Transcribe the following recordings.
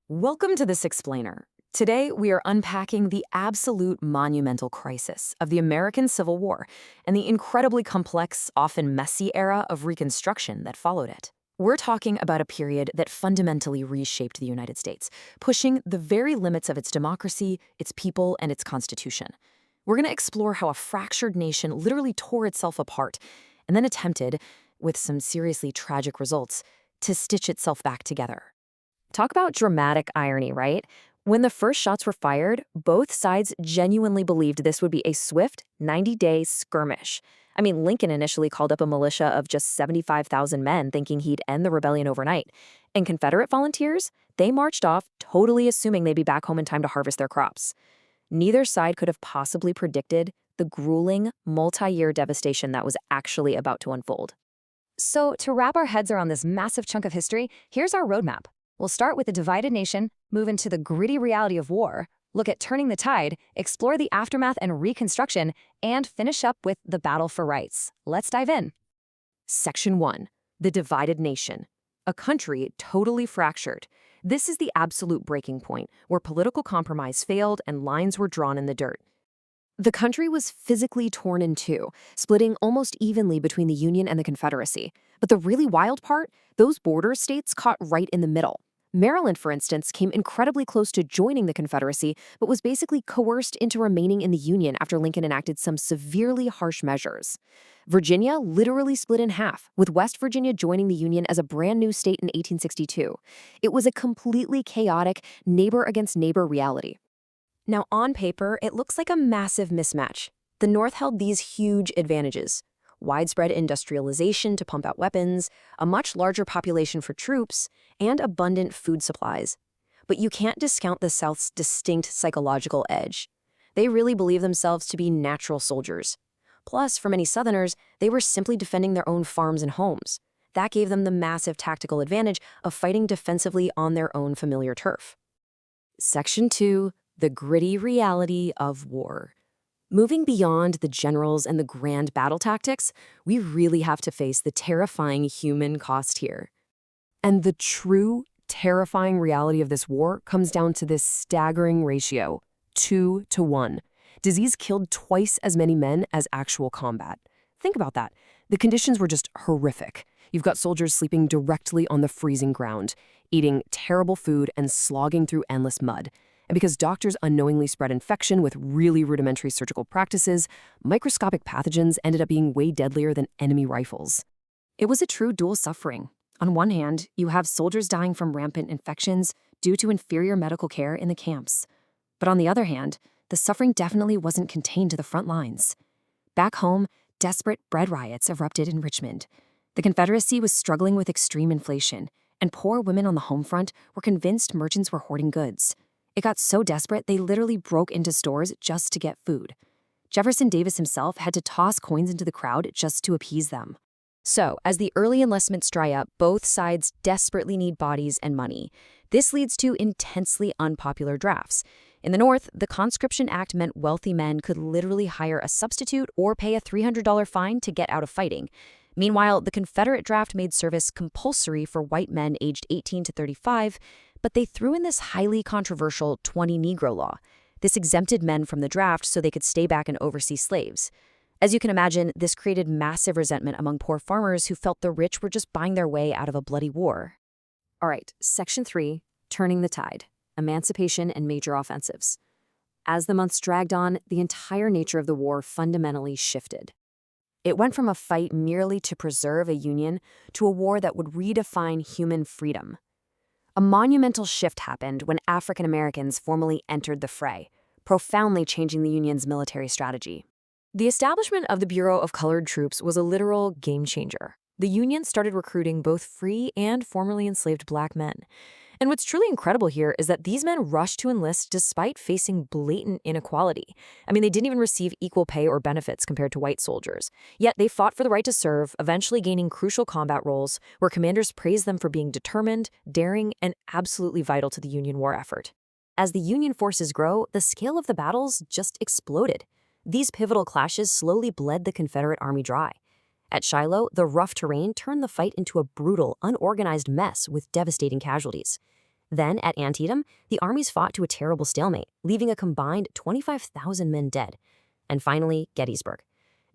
Welcome to This Explainer. Today, we are unpacking the absolute monumental crisis of the American Civil War and the incredibly complex, often messy era of Reconstruction that followed it. We're talking about a period that fundamentally reshaped the United States, pushing the very limits of its democracy, its people, and its constitution. We're going to explore how a fractured nation literally tore itself apart and then attempted, with some seriously tragic results, to stitch itself back together. Talk about dramatic irony, right? When the first shots were fired, both sides genuinely believed this would be a swift, 90-day skirmish. I mean, Lincoln initially called up a militia of just 75,000 men thinking he'd end the rebellion overnight. And Confederate volunteers, they marched off totally assuming they'd be back home in time to harvest their crops. Neither side could have possibly predicted the grueling, multi-year devastation that was actually about to unfold. So, to wrap our heads around this massive chunk of history, here's our roadmap. We'll start with the divided nation, move into the gritty reality of war, look at turning the tide, explore the aftermath and Reconstruction, and finish up with the battle for rights. Let's dive in. Section 1. The divided nation. A country totally fractured. This is the absolute breaking point, where political compromise failed and lines were drawn in the dirt. The country was physically torn in two, splitting almost evenly between the Union and the Confederacy. But the really wild part? Those border states caught right in the middle. Maryland, for instance, came incredibly close to joining the Confederacy, but was basically coerced into remaining in the Union after Lincoln enacted some severely harsh measures. Virginia literally split in half, with West Virginia joining the Union as a brand new state in 1862. It was a completely chaotic neighbor-against-neighbor reality. Now, on paper, it looks like a massive mismatch. The North held these huge advantages: widespread industrialization to pump out weapons, a much larger population for troops, and abundant food supplies. But you can't discount the South's distinct psychological edge. They really believe themselves to be natural soldiers. Plus, for many Southerners, they were simply defending their own farms and homes. That gave them the massive tactical advantage of fighting defensively on their own familiar turf. Section 2. The gritty reality of war. Moving beyond the generals and the grand battle tactics, we really have to face the terrifying human cost here. And the true, terrifying reality of this war comes down to this staggering ratio, 2-to-1. Disease killed twice as many men as actual combat. Think about that. The conditions were just horrific. You've got soldiers sleeping directly on the freezing ground, eating terrible food and slogging through endless mud. And because doctors unknowingly spread infection with really rudimentary surgical practices, microscopic pathogens ended up being way deadlier than enemy rifles. It was a true dual suffering. On one hand, you have soldiers dying from rampant infections due to inferior medical care in the camps. But on the other hand, the suffering definitely wasn't contained to the front lines. Back home, desperate bread riots erupted in Richmond. The Confederacy was struggling with extreme inflation, and poor women on the home front were convinced merchants were hoarding goods. It got so desperate they literally broke into stores just to get food. Jefferson Davis himself had to toss coins into the crowd just to appease them. So, as the early enlistments dry up, both sides desperately need bodies and money. This leads to intensely unpopular drafts. In the North, the Conscription Act meant wealthy men could literally hire a substitute or pay a $300 fine to get out of fighting. Meanwhile, the Confederate draft made service compulsory for white men aged 18 to 35, but they threw in this highly controversial 20 Negro law. This exempted men from the draft so they could stay back and oversee slaves. As you can imagine, this created massive resentment among poor farmers who felt the rich were just buying their way out of a bloody war. All right, Section 3, Turning the Tide, Emancipation and Major Offensives. As the months dragged on, the entire nature of the war fundamentally shifted. It went from a fight merely to preserve a union to a war that would redefine human freedom. A monumental shift happened when African Americans formally entered the fray, profoundly changing the Union's military strategy. The establishment of the Bureau of Colored Troops was a literal game changer. The Union started recruiting both free and formerly enslaved black men. And what's truly incredible here is that these men rushed to enlist despite facing blatant inequality. I mean, they didn't even receive equal pay or benefits compared to white soldiers. Yet they fought for the right to serve, eventually gaining crucial combat roles where commanders praised them for being determined, daring, and absolutely vital to the Union war effort. As the Union forces grow, the scale of the battles just exploded. These pivotal clashes slowly bled the Confederate Army dry. At Shiloh, the rough terrain turned the fight into a brutal, unorganized mess with devastating casualties. Then, at Antietam, the armies fought to a terrible stalemate, leaving a combined 25,000 men dead. And finally, Gettysburg.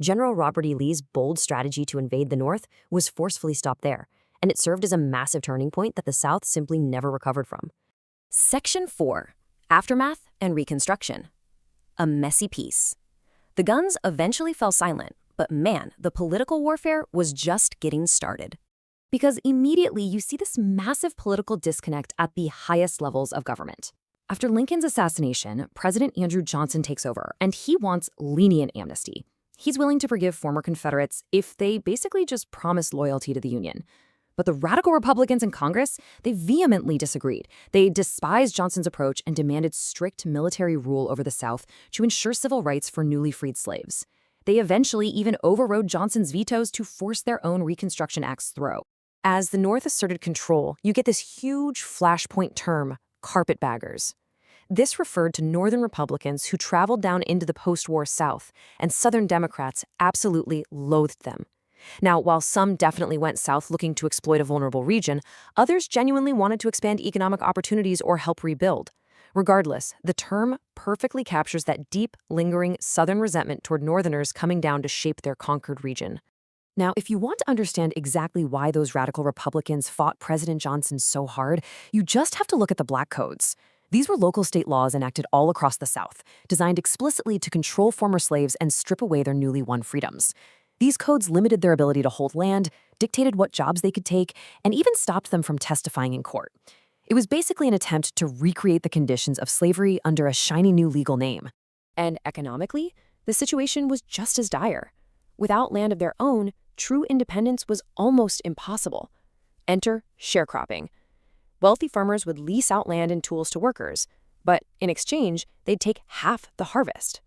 General Robert E. Lee's bold strategy to invade the North was forcefully stopped there, and it served as a massive turning point that the South simply never recovered from. Section 4. Aftermath and Reconstruction. A messy peace. The guns eventually fell silent, but man, the political warfare was just getting started. Because immediately you see this massive political disconnect at the highest levels of government. After Lincoln's assassination, President Andrew Johnson takes over, and he wants lenient amnesty. He's willing to forgive former Confederates if they basically just promise loyalty to the Union. But the radical Republicans in Congress, they vehemently disagreed. They despised Johnson's approach and demanded strict military rule over the South to ensure civil rights for newly freed slaves. They eventually even overrode Johnson's vetoes to force their own Reconstruction Act's through. As the North asserted control, you get this huge flashpoint term, carpetbaggers. This referred to Northern Republicans who traveled down into the post-war South, and Southern Democrats absolutely loathed them. Now, while some definitely went south looking to exploit a vulnerable region, others genuinely wanted to expand economic opportunities or help rebuild. Regardless, the term perfectly captures that deep, lingering Southern resentment toward Northerners coming down to shape their conquered region. Now, if you want to understand exactly why those radical Republicans fought President Johnson so hard, you just have to look at the Black Codes. These were local state laws enacted all across the South, designed explicitly to control former slaves and strip away their newly won freedoms. These codes limited their ability to hold land, dictated what jobs they could take, and even stopped them from testifying in court. It was basically an attempt to recreate the conditions of slavery under a shiny new legal name. And economically, the situation was just as dire. Without land of their own, true independence was almost impossible. Enter sharecropping. Wealthy farmers would lease out land and tools to workers, but in exchange, they'd take half the harvest.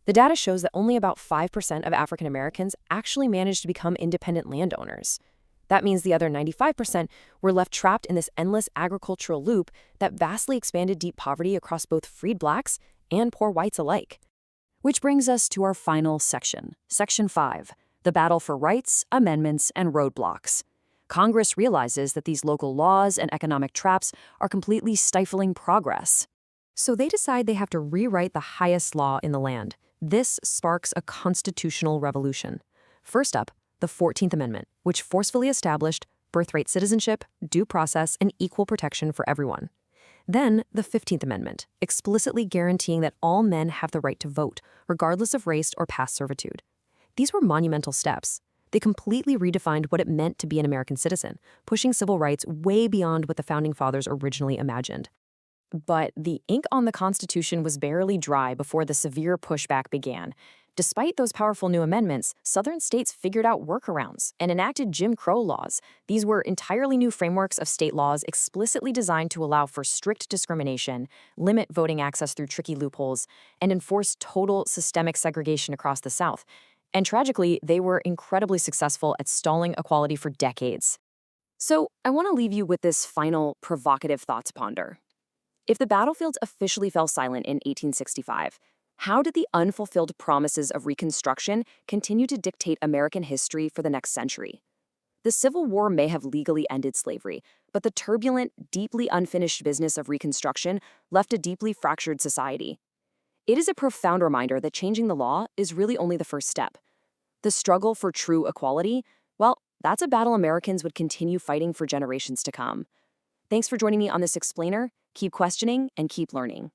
The data shows that only about 5% of African Americans actually managed to become independent landowners. That means the other 95% were left trapped in this endless agricultural loop that vastly expanded deep poverty across both freed blacks and poor whites alike. Which brings us to our final section, Section 5, the battle for rights, amendments, and roadblocks. Congress realizes that these local laws and economic traps are completely stifling progress. So they decide they have to rewrite the highest law in the land. This sparks a constitutional revolution. First up, the 14th Amendment, which forcefully established birthright citizenship, due process, and equal protection for everyone. Then, the 15th Amendment, explicitly guaranteeing that all men have the right to vote, regardless of race or past servitude. These were monumental steps. They completely redefined what it meant to be an American citizen, pushing civil rights way beyond what the Founding Fathers originally imagined. But the ink on the Constitution was barely dry before the severe pushback began. Despite those powerful new amendments, Southern states figured out workarounds and enacted Jim Crow laws. These were entirely new frameworks of state laws explicitly designed to allow for strict discrimination, limit voting access through tricky loopholes, and enforce total systemic segregation across the South. And tragically, they were incredibly successful at stalling equality for decades. So I want to leave you with this final provocative thought to ponder. If the battlefields officially fell silent in 1865, how did the unfulfilled promises of Reconstruction continue to dictate American history for the next century? The Civil War may have legally ended slavery, but the turbulent, deeply unfinished business of Reconstruction left a deeply fractured society. It is a profound reminder that changing the law is really only the first step. The struggle for true equality, well, that's a battle Americans would continue fighting for generations to come. Thanks for joining me on this explainer. Keep questioning and keep learning.